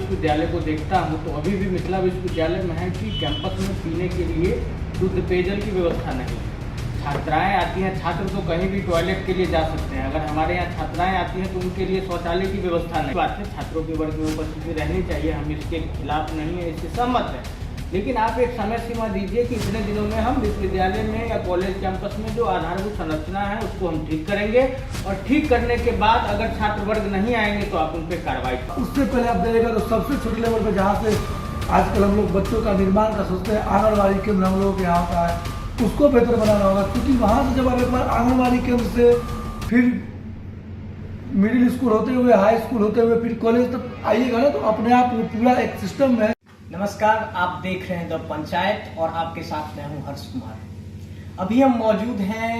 विश्वविद्यालय को देखता हूँ तो अभी भी मिथिला विश्वविद्यालय में है कि कैंपस में पीने के लिए शुद्ध पेयजल की व्यवस्था नहीं है। छात्राएं आती हैं, छात्र तो कहीं भी टॉयलेट के लिए जा सकते हैं, अगर हमारे यहाँ छात्राएं आती हैं तो उनके लिए शौचालय की व्यवस्था नहीं। बात है, छात्रों के वर्ग में उपस्थिति रहनी चाहिए, हम इसके खिलाफ नहीं है, इससे सहमत है, लेकिन आप एक समय सीमा दीजिए कि इतने दिनों में हम विश्वविद्यालय में या कॉलेज कैंपस में जो आधारभूत संरचना है उसको हम ठीक करेंगे, और ठीक करने के बाद अगर छात्र वर्ग नहीं आएंगे तो आप उन पर कार्रवाई करें। उससे पहले आप देखिएगा तो सबसे छोटे लेवल पर जहाँ से आजकल हम लोग बच्चों का निर्माण का सोचते हैं, आंगनबाड़ी केंद्र हम लोगों के यहाँ होता है, उसको बेहतर बनाना होगा, क्योंकि वहाँ से जब आप एक बार आंगनबाड़ी केंद्र से फिर मिडिल स्कूल होते हुए, हाई स्कूल होते हुए, फिर कॉलेज तक आइएगा ना, तो अपने आप वो पूरा एक सिस्टम है। नमस्कार, आप देख रहे हैं द पंचायत और आपके साथ मैं हूं हर्ष कुमार। अभी हम मौजूद हैं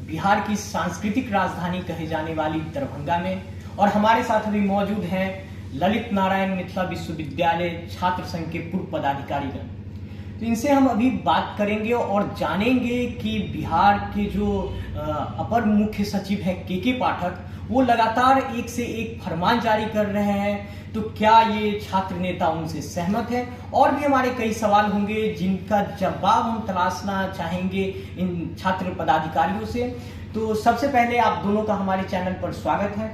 बिहार की सांस्कृतिक राजधानी कहे जाने वाली दरभंगा में, और हमारे साथ अभी मौजूद हैं ललित नारायण मिथिला विश्वविद्यालय छात्र संघ के पूर्व पदाधिकारीगण। तो इनसे हम अभी बात करेंगे और जानेंगे कि बिहार के जो अपर मुख्य सचिव हैं के पाठक, वो लगातार एक से एक फरमान जारी कर रहे हैं, तो क्या ये छात्र नेता उनसे सहमत है? और भी हमारे कई सवाल होंगे जिनका जवाब हम तलाशना चाहेंगे इन छात्र पदाधिकारियों से। तो सबसे पहले आप दोनों का हमारे चैनल पर स्वागत है।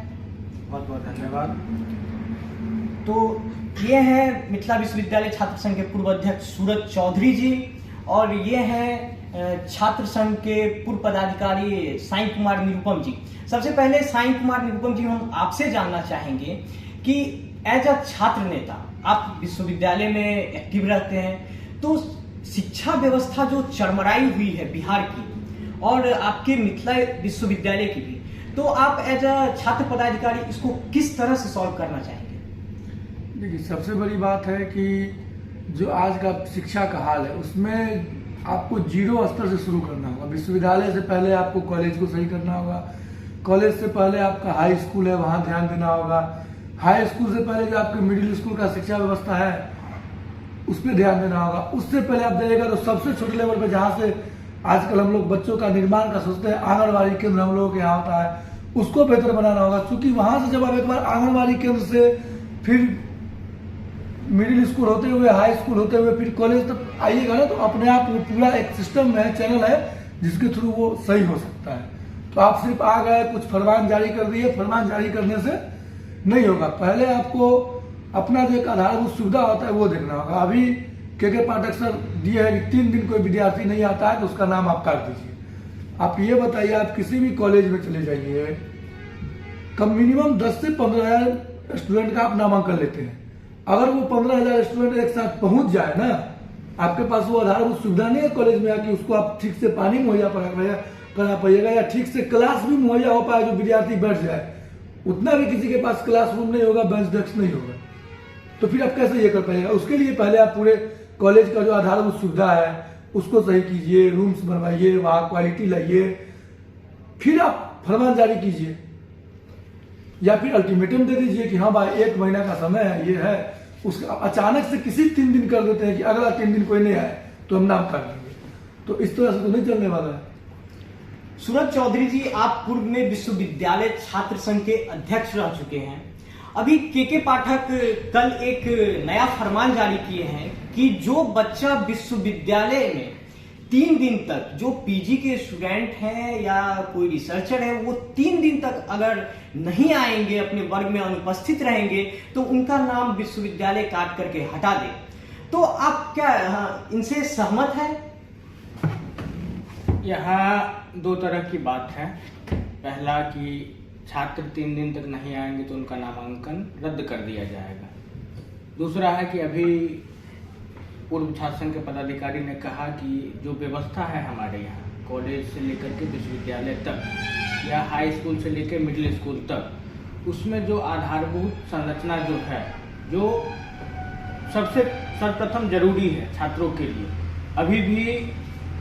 बहुत बहुत धन्यवाद। तो ये हैं मिथिला विश्वविद्यालय छात्र संघ के पूर्व अध्यक्ष सूरज चौधरी जी, और ये हैं छात्र संघ के पूर्व पदाधिकारी साईं कुमार निरुपम जी। सबसे पहले साईं कुमार निरुपम जी, हम आपसे जानना चाहेंगे कि एज अ छात्र नेता आप विश्वविद्यालय में एक्टिव रहते हैं, तो शिक्षा व्यवस्था जो चरमराई हुई है बिहार की और आपके मिथिला विश्वविद्यालय की भी, तो आप एज अ छात्र पदाधिकारी इसको किस तरह से सॉल्व करना चाहेंगे? देखिए, सबसे बड़ी बात है कि जो आज का शिक्षा का हाल है उसमें आपको जीरो स्तर से शुरू करना होगा। विश्वविद्यालय से पहले आपको कॉलेज को सही करना होगा, कॉलेज से पहले आपका हाई स्कूल है वहाँ ध्यान देना होगा, हाई स्कूल से पहले जो आपके मिडिल स्कूल का शिक्षा व्यवस्था है उस पर ध्यान देना होगा। उससे पहले आप देखिएगा तो सबसे छोटे लेवल पर जहाँ से आजकल हम लोग बच्चों का निर्माण का सोचते हैं, आंगनबाड़ी केंद्र हम लोगों के यहाँ होता है, उसको बेहतर बनाना होगा, क्योंकि वहाँ से जब आप एक बार आंगनबाड़ी केंद्र से फिर मिडिल स्कूल होते हुए, हाई स्कूल होते हुए, फिर कॉलेज तक आइएगा ना, तो अपने आप वो पूरा एक सिस्टम है, चैनल है जिसके थ्रू वो सही हो सकता है। तो आप सिर्फ आ गए, कुछ फरमान जारी कर दिए, फरमान जारी करने से नहीं होगा। पहले आपको अपना जो एक आधारभूत सुविधा होता है वो देखना होगा। अभी के पाठक सर दिए है कि 3 दिन कोई विद्यार्थी नहीं आता है तो उसका नाम आप काट दीजिए। आप ये बताइए, आप किसी भी कॉलेज में चले जाइए, कम मिनिमम 10 से 15,000 स्टूडेंट का आप नामांकन लेते हैं। अगर वो 15,000 स्टूडेंट एक साथ पहुंच जाए ना, आपके पास वो आधारभूत सुविधा नहीं है कॉलेज में आके उसको आप ठीक से पानी मुहैया करा पाइएगा, या ठीक से क्लास भी मुहैया हो पाए जो विद्यार्थी बैठ जाए, उतना भी किसी के पास क्लासरूम नहीं होगा, बेंच डेस्क नहीं होगा, तो फिर आप कैसे ये कर पाइएगा? उसके लिए पहले आप पूरे कॉलेज का जो आधारभूत सुविधा है उसको सही कीजिए, रूम्स बनवाइए, वहाँ क्वालिटी लाइए, फिर आप फरमान जारी कीजिए, या फिर अल्टीमेटम दे दीजिए कि हाँ भाई 1 महीना का समय है, ये है। उसका अचानक से किसी 3 दिन कर देते हैं कि अगला 3 दिन कोई नहीं आए तो हम नाम काट देंगे, तो इस तरह से तो नहीं चलने वाला है। सूरज चौधरी जी, आप पूर्व में विश्वविद्यालय छात्र संघ के अध्यक्ष रह चुके हैं। अभी के पाठक कल एक नया फरमान जारी किए हैं कि जो बच्चा विश्वविद्यालय में 3 दिन तक, जो पीजी के स्टूडेंट हैं या कोई रिसर्चर है, वो 3 दिन तक अगर नहीं आएंगे, अपने वर्ग में अनुपस्थित रहेंगे, तो उनका नाम विश्वविद्यालय काट करके हटा दे। तो आप क्या इनसे सहमत हैं? यहाँ 2 तरह की बात है। पहला कि छात्र 3 दिन तक नहीं आएंगे तो उनका नामांकन रद्द कर दिया जाएगा। दूसरा है कि अभी पूर्व छात्र संघ के पदाधिकारी ने कहा कि जो व्यवस्था है हमारे यहाँ कॉलेज से लेकर के विश्वविद्यालय तक या हाई स्कूल से लेकर मिडिल स्कूल तक, उसमें जो आधारभूत संरचना जो है, जो सबसे सर्वप्रथम जरूरी है छात्रों के लिए, अभी भी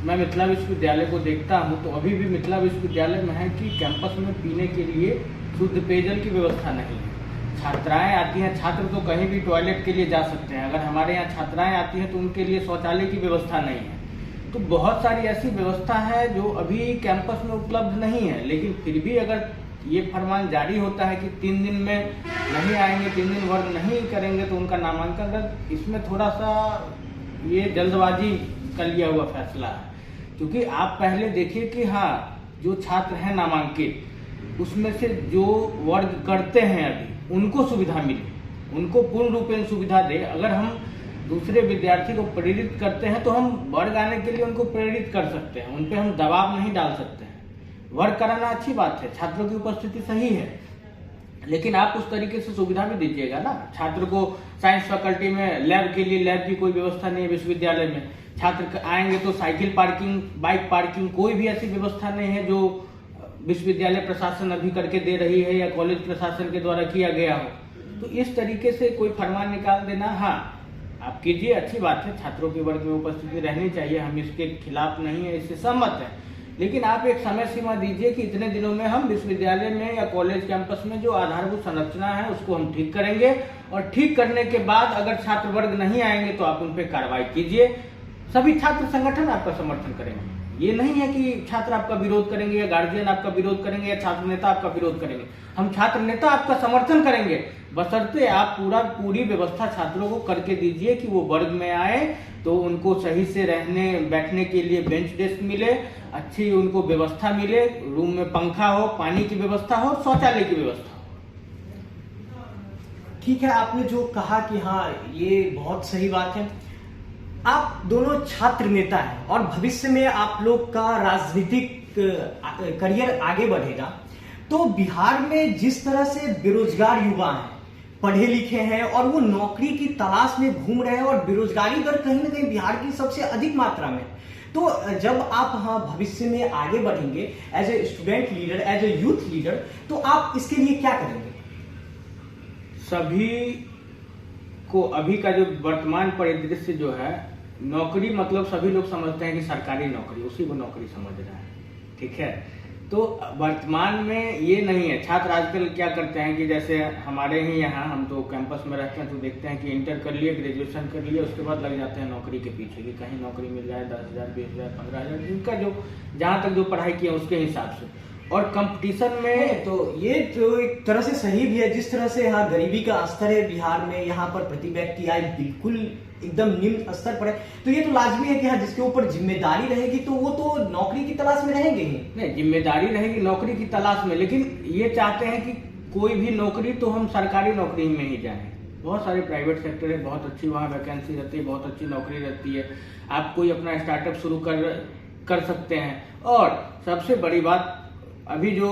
मैं मिथिला विश्वविद्यालय को देखता हूँ तो अभी भी मिथिला विश्वविद्यालय में है कि कैंपस में पीने के लिए शुद्ध पेयजल की व्यवस्था नहीं है। छात्राएं आती हैं, छात्र तो कहीं भी टॉयलेट के लिए जा सकते हैं, अगर हमारे यहाँ छात्राएं आती हैं तो उनके लिए शौचालय की व्यवस्था नहीं है। तो बहुत सारी ऐसी व्यवस्था है जो अभी कैंपस में उपलब्ध नहीं है, लेकिन फिर भी अगर ये फरमान जारी होता है कि 3 दिन में नहीं आएंगे, 3 दिन वर्ग नहीं करेंगे तो उनका नामांकन रद्द, इसमें थोड़ा सा ये जल्दबाजी का लिया हुआ फैसला है। क्योंकि आप पहले देखिए कि हाँ, जो छात्र हैं नामांकित उसमें से जो वर्ग करते हैं अभी उनको सुविधा मिले, उनको पूर्ण रूप में सुविधा दे। अगर हम दूसरे विद्यार्थी को प्रेरित करते हैं तो हम वर्ग आने के लिए उनको प्रेरित कर सकते हैं, उन पर हम दबाव नहीं डाल सकते हैं। वर्ग कराना अच्छी बात है, छात्रों की उपस्थिति सही है, लेकिन आप उस तरीके से सुविधा भी दीजिएगा ना। छात्र को साइंस फैकल्टी में लैब के लिए लैब की कोई व्यवस्था नहीं है विश्वविद्यालय में, छात्र आएंगे तो साइकिल पार्किंग, बाइक पार्किंग, कोई भी ऐसी व्यवस्था नहीं है जो विश्वविद्यालय प्रशासन अभी करके दे रही है या कॉलेज प्रशासन के द्वारा किया गया हो। तो इस तरीके से कोई फरमान निकाल देना, हाँ आप कीजिए, अच्छी बात है, छात्रों के वर्ग में उपस्थिति रहनी चाहिए, हम इसके खिलाफ नहीं है, इससे सहमत है। लेकिन आप एक समय सीमा दीजिए कि इतने दिनों में हम विश्वविद्यालय में या कॉलेज कैंपस में जो आधारभूत संरचना है उसको हम ठीक करेंगे, और ठीक करने के बाद अगर छात्र वर्ग नहीं आएंगे तो आप उन पर कार्रवाई कीजिए। सभी छात्र संगठन आपका समर्थन करेंगे, ये नहीं है कि छात्र आपका विरोध करेंगे या गार्जियन आपका विरोध करेंगे या छात्र नेता आपका विरोध करेंगे। हम छात्र नेता आपका समर्थन करेंगे, बशर्ते आप पूरी व्यवस्था छात्रों को करके दीजिए कि वो वर्ग में आए तो उनको सही से रहने बैठने के लिए बेंच डेस्क मिले, अच्छी उनको व्यवस्था मिले, रूम में पंखा हो, पानी की व्यवस्था हो, शौचालय की व्यवस्था हो। ठीक है, आपने जो कहा कि हाँ ये बहुत सही बात है। आप दोनों छात्र नेता हैं और भविष्य में आप लोग का राजनीतिक करियर आगे बढ़ेगा, तो बिहार में जिस तरह से बेरोजगार युवा हैं, पढ़े लिखे हैं और वो नौकरी की तलाश में घूम रहे हैं और बेरोजगारी दर कहीं ना कहीं बिहार की सबसे अधिक मात्रा में, तो जब आप हाँ भविष्य में आगे बढ़ेंगे as a student leader, as a youth leader, तो आप इसके लिए क्या करेंगे? सभी को अभी का जो वर्तमान परिदृश्य जो है, नौकरी मतलब सभी लोग समझते हैं कि सरकारी नौकरी, उसी को नौकरी समझ रहा है, ठीक है। तो वर्तमान में ये नहीं है। छात्र आजकल क्या करते हैं कि जैसे हमारे ही यहाँ, हम तो कैंपस में रहते हैं तो देखते हैं कि इंटर कर लिए, ग्रेजुएशन कर लिए, उसके बाद लग जाते हैं नौकरी के पीछे कि कहीं नौकरी मिल जाए, 10,000, 20,000, 15,000, इनका जो जहाँ तक जो पढ़ाई किया उसके हिसाब से। और कंपटीशन में तो ये तो एक तरह से सही भी है, जिस तरह से यहाँ गरीबी का स्तर है बिहार में, यहाँ पर प्रति व्यक्ति आय बिल्कुल एकदम निम्न स्तर पर है, तो ये तो लाजमी है कि हाँ जिसके ऊपर जिम्मेदारी रहेगी तो वो तो नौकरी की तलाश में रहेंगे ही। नहीं, जिम्मेदारी रहेगी नौकरी की तलाश में, लेकिन ये चाहते हैं कि कोई भी नौकरी तो हम सरकारी नौकरी में ही जाएं। बहुत सारे प्राइवेट सेक्टर है, बहुत अच्छी वहाँ वैकेंसी रहती है, बहुत अच्छी नौकरी रहती है, आप कोई अपना स्टार्टअप शुरू कर सकते हैं। और सबसे बड़ी बात, अभी जो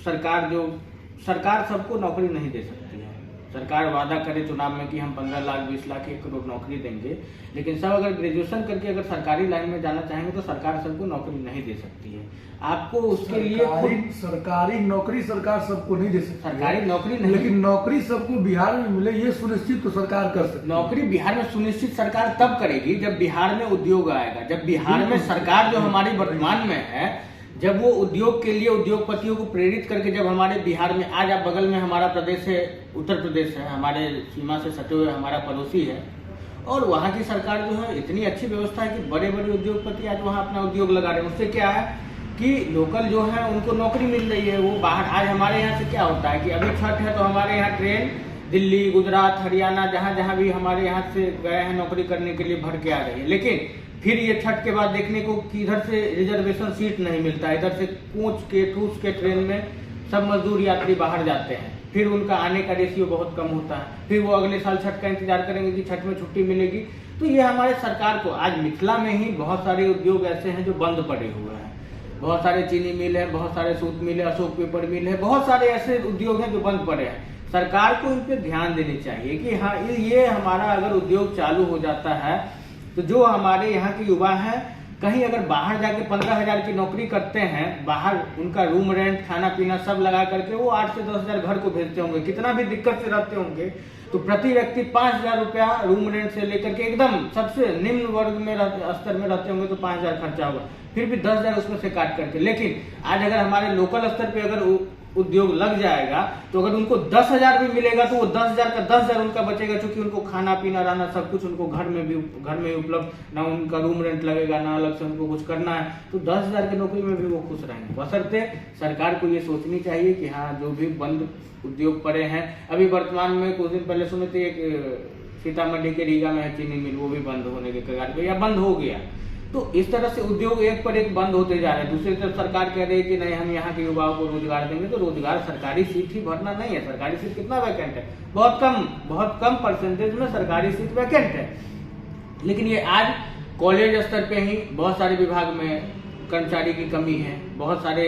सरकार सबको नौकरी नहीं दे सकती है। सरकार वादा करे चुनाव में कि हम 15 लाख, 20 लाख, 1 करोड़ नौकरी देंगे, लेकिन सब अगर ग्रेजुएशन करके अगर सरकारी लाइन में जाना चाहेंगे तो सरकार सबको नौकरी नहीं दे सकती है। आपको उसके लिए सरकारी नौकरी सरकार सबको नहीं दे सकती, सरकारी नौकरी नहीं, लेकिन नौकरी सबको बिहार में मिले ये सुनिश्चित तो सरकार कर सकती है। नौकरी बिहार में सुनिश्चित सरकार तब करेगी जब बिहार में उद्योग आएगा, जब बिहार में सरकार जो हमारी वर्तमान में है, जब वो उद्योग के लिए उद्योगपतियों को प्रेरित करके, जब हमारे बिहार में आज आप बगल में हमारा प्रदेश है, उत्तर प्रदेश है, हमारे सीमा से सटे हुए हमारा पड़ोसी है, और वहाँ की सरकार जो है इतनी अच्छी व्यवस्था है कि बड़े बड़े उद्योगपति आज वहाँ अपना उद्योग लगा रहे हैं। उससे क्या है कि लोकल जो है उनको नौकरी मिल रही है, वो बाहर। आज हमारे यहाँ से क्या होता है कि अभी छठ है तो हमारे यहाँ ट्रेन दिल्ली, गुजरात, हरियाणा, जहाँ जहाँ भी हमारे यहाँ से गए हैं नौकरी करने के लिए भर के आ रही है। लेकिन फिर ये छठ के बाद देखने को कि इधर से रिजर्वेशन सीट नहीं मिलता, इधर से कूच के ठूस के ट्रेन में सब मजदूर यात्री बाहर जाते हैं, फिर उनका आने का रेशियो बहुत कम होता है, फिर वो अगले साल छठ का इंतजार करेंगे कि छठ में छुट्टी मिलेगी। तो ये हमारे सरकार को, आज मिथिला में ही बहुत सारे उद्योग ऐसे हैं जो बंद पड़े हुए हैं, बहुत सारे चीनी मिल है, बहुत सारे सूत मिल है, अशोक पेपर मिल है, बहुत सारे ऐसे उद्योग हैं जो बंद पड़े हैं। सरकार को इन पे ध्यान देनी चाहिए कि हाँ ये हमारा अगर उद्योग चालू हो जाता है तो जो हमारे यहाँ के युवा हैं कहीं अगर बाहर जाके 15,000 की नौकरी करते हैं, बाहर उनका रूम रेंट, खाना पीना सब लगा करके वो 8 से 10,000 घर को भेजते होंगे, कितना भी दिक्कत से रहते होंगे, तो प्रति व्यक्ति 5,000 रुपया रूम रेंट से लेकर के एकदम सबसे निम्न वर्ग में स्तर में रहते होंगे तो 5,000 खर्चा होगा, फिर भी 10,000 उसमें से काट करके। लेकिन आज अगर हमारे लोकल स्तर पे अगर उद्योग लग जाएगा तो अगर उनको 10,000 भी मिलेगा तो वो 10,000 का 10,000 उनका बचेगा, क्योंकि उनको खाना पीना रहना सब कुछ उनको घर में उपलब्ध, ना उनका रूम रेंट लगेगा, ना अलग से उनको कुछ करना है, तो 10,000 की नौकरी में भी वो खुश रहेंगे। बशर्ते सरकार को ये सोचनी चाहिए कि हाँ, जो भी बंद उद्योग पड़े हैं, अभी वर्तमान में कुछ दिन पहले सुने थे एक सीतामढ़ी के रीगा में है चीनी मिल, वो भी बंद होने के कगार पे या बंद हो गया। तो इस तरह से उद्योग एक पर एक बंद होते जा रहे हैं। दूसरी तरफ सरकार कह रही है कि नहीं, हम यहाँ के युवाओं को रोजगार देंगे, तो रोजगार सरकारी सीट ही भरना नहीं है। सरकारी सीट कितना वैकेंट है? बहुत कम परसेंटेज में सरकारी सीट वैकेंट है। लेकिन ये आज कॉलेज स्तर पे ही बहुत सारे विभाग में कर्मचारी की कमी है, बहुत सारे